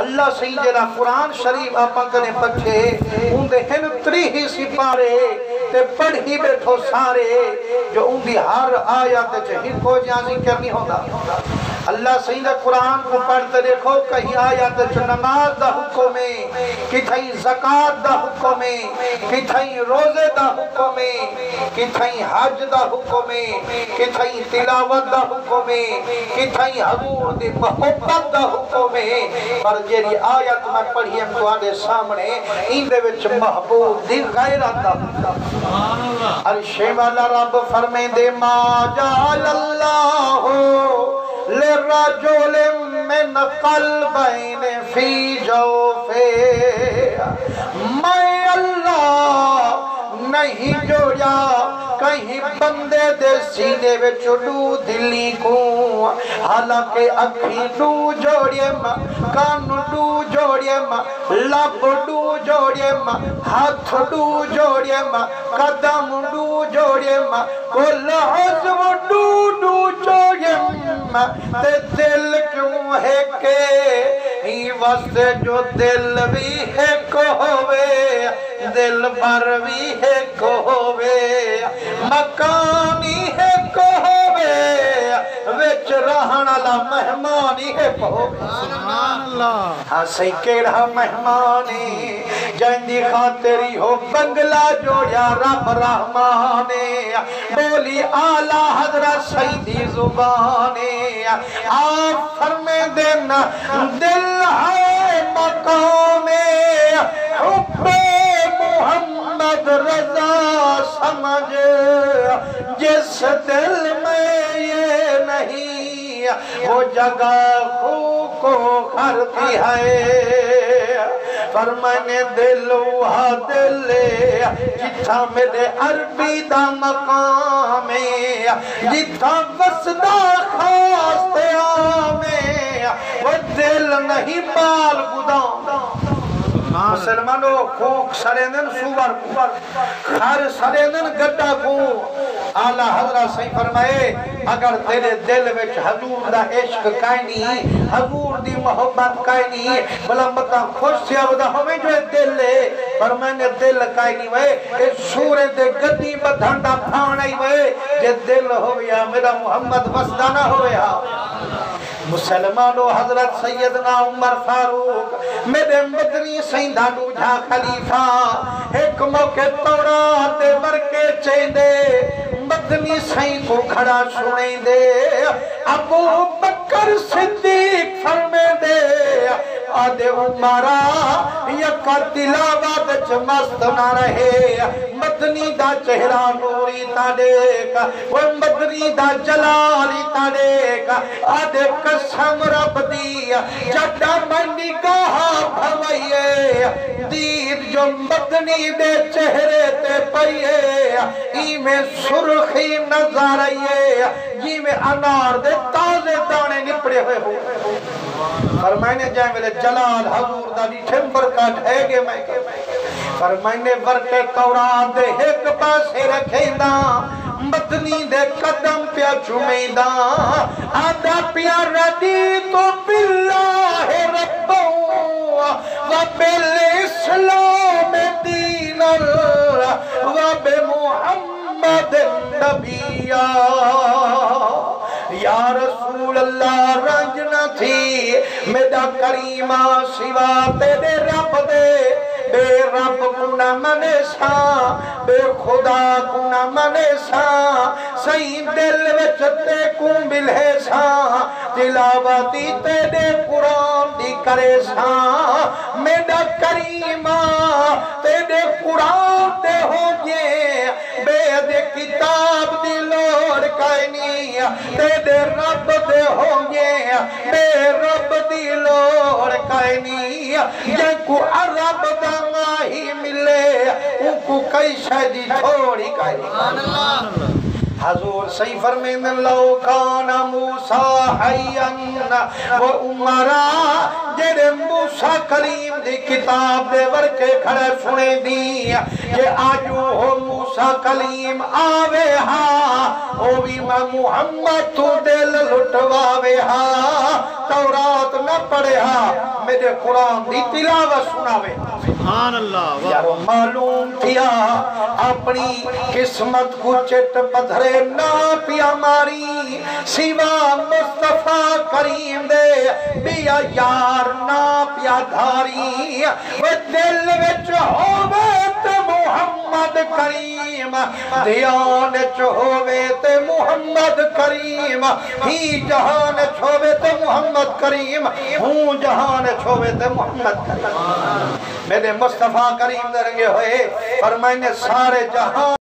अल्लाह सही जरा कुरान शरीफ आपा कने पछे उंदे हिन 3 सिपारे ते पढ़ी बैठो सारे जो उंदी हर आयत च हिको जा जिक्र नहीं होता। अल्लाह सही दा कुरान को पढ़ते देखो कहीं आयत च नमाज दा हुक्म है, किथई ज़कात दा हुक्म है, किथई रोजे दा हुक्म है, किथई हज दा हुक्म है, किथई तिलावत दा हुक्म है, किथई हुजूर दी मोहब्बत दा हुक्म है। पर जेरी आयत मैं पढ़ी है तुहाडे सामने इंदे विच महबूब दी गैरत दा सुभान अल्लाह। अर्शे वाला रब फरमांदे मा जाअल्लाहु लिर्रजुल मिन क़ल्बैन फी जौफे, मैं अल्लाह नहीं जोड़ा कहीं बंदे दे सीने विच डू दिली को, हालांकि अखी डू जोड़े कान डू जोड़े लब डू जोड़े हाथ डू जोड़े कदम डू जोड़े कुल अज़्म डू डू जोड़े ते दिल क्यों है के ही वस्ते जो दिल भी है को होवे दिल भर भी है को होवे मकानी है को होवे विच रहन वाला मेहमानी है को सुभान अल्लाह। हाँ सही केड़ा मेहमानी जंदी खातिरी हो बंगला जोड़िया रब रहमाने बोली आला हजरत सईदी जुबाने आप फरमे देना दिल है मकामे हुब्बे मोहम्मद रजा समझ, जिस दिल में ये नहीं वो जगह खू को करती है। पर मैंने दिल वहा दिल जिथा मेरे अरबी दा मकाम है, जिथा बसदा खास में वो दिल नहीं बाल गुदाम। मुसलमानों खूक सरेंदन सुवर खर सरेंदन गड्ढा को आला हजरत सही फरमाए अगर तेरे दिल विच हजूर दा इश्क कायनी हजूर दी मोहब्बत कायनी भला मता खुश सियावदा होवे जो दिल पर मैंने दिल कायनी वे ए सूरे दे गद्दी बधन दा फाण आई वे जे दिल होया मेरा मोहम्मद वसदा ना होया। मुसलमानों हजरत सैयदना उमर फारूक मेरे मदनी सैंदा दूजा खलीफा एक मौके तौरात दे बरके चेंदे मदनी सई को खड़ा सुने दे अबू बकर सिद्दीक फरमे दे आदे उमरा यका तिलावत च मस्त ना रहे मदनी दा चेहरा नूरी ता देख वो मदनी दा जलाली ता देख आदे कसम रब दी जड़ा मैं निगाह भवैये दीद जो मदनी दे चेहरे ते पईए इमें सुर्खी नजर आईए जिमें अनार दे ताजे दाने निपड़े हुए हो। पर मैंने जाए मेरे जलाल हजूर दा ठेम्बर का ठहगे मैं पर मैंने बरके तौरात दे एक पासे रखेंदा मदनी दे कदम पे चुमेंदा आदा प्यारा दी तो बिल्लाह रब्बो व बिल इस्लाम दीनल व बि मुहम्मद नबिया। या रसूल अल्लाह रंज न थी मेरा करीमा सिवा तेरे रब दे बे रब को न मने सा बे खुदा को न मने सा सही दिल विच ते को मिले सा तिलावती तेरे कुरान दी करे सा मेरा करीमा तेरे कुरान ते हो जे बे दे किताब दी लोड़ कायनी तेरे रब दे होंगे बे रब दी लोड़ कायनी जेको अरब दा माही मिले उनको कई शादी छोड़ी कायनी। हजूर सही फरमाते लो काना मूसा हय्यन व उमरा जेरे मूसा कलीम दी किताब दे वर्के खड़े सुने दी जे आजू हो मूसा मूसा कलीम आवे हा ओ भी मैं मुहम्मद तू दिल लुटवावे हा तौरात न पढ़े हा मेरे कुरान दी तिलावत सुनावे सुभान अल्लाह यारो मालूम थिया अपनी किस्मत को चिट पथरे ना पिया मारी सिवा मुस्तफा करीम दे बिया यार ना पिया धारी वो दिल विच होवे ते मुहम्मद करीम ध्यान च होवे ते मुहम्मद करीम ही जहान च होवे ते मुहम्मद करीम हूं जहान च होवे ते मुहम्मद करीम मेरे मुस्तफा करीम दे रंगे होए फरमाइने सारे जहां